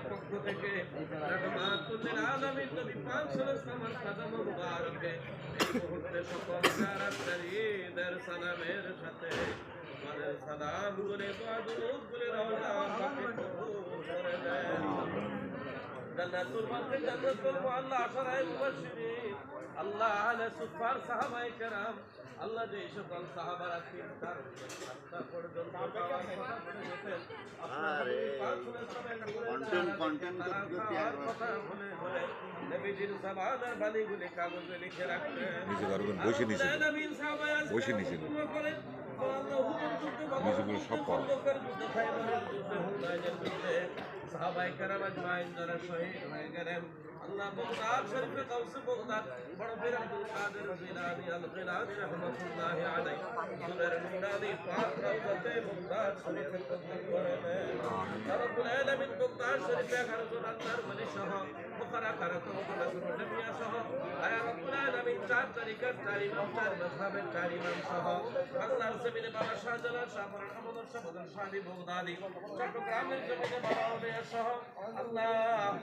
পক্ষ থেকে রাহমাতুল আলামিন নবী পাক সাল্লাল্লাহু আলাইহি ওয়াসাল্লাম মুবারকে এই মুহূর্তে সকল যারা সালামের সাথে আমাদের সালাম গুলে দুরূদ গুলে রওনা পাকে কবুল করে দেন। জান্নাতুল বাকি জান্নাতুল মুআল্লা আশরায়ে মুবাশশিরিন আল্লাহ আলা সুফার সাহাবায়ে কেরাম আল্লাহ যে সকল সাহাবারা তিনটার পর্যন্ত কথা বলে বলে নবীজির সাবাদার বাণীগুলি কাগজে লিখে রাখলেন। বসে নিচে সাহাবায়ে কেরাম আজমাইন যারা শহীদ হয়ে গেলেন আল্লাহ বগদাদ শরীফে গাউসে বগদাদ বড় পীর আব্দুল কাদের জিলানী আল গিলানী রাহমাতুল্লাহি আলাইহি হুজুরের নুরানি পাক রওজাতে বগদাদ শরীফে কবুল করে নেন। রব্বুল আলামিন বগদাদ শরীফে 11 জন আল্লাহর ওলি সহ বুখারা কারাত নবিয়া সহ আয়া রব্বুল আলামিন 4 তারিখের 4 ইমাম 4 মাযহাবের 4 ইমাম সহ বাংলার জমিনে বাবা শাহজালাল শাহ মোহাম্মদ শাহবাজ শাহী বগদাদি চট্টগ্রামের জমিনে বাবা ওলিয়া সহ আল্লাহ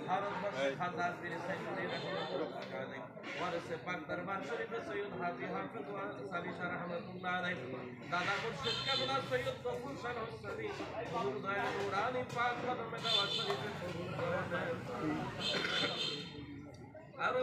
ভারতবর্ষের হাজার পীর সাইয়্যিদ রাহমাতুল্লাহ আলাইহি ওয়ারিসে পাক দরবার শরীফে সৈয়দ হাজী হাফিজ ওয়া সালি শাহ রাহমাতুল্লাহ আলাইহি দাদা মুর্শিদ কাবলা সৈয়দ গফুর শাহ হুসাইনি হুজুর দয়া নুরানি পাক কদমে দাওয়াত শরীফে কবুল করে নেন। আর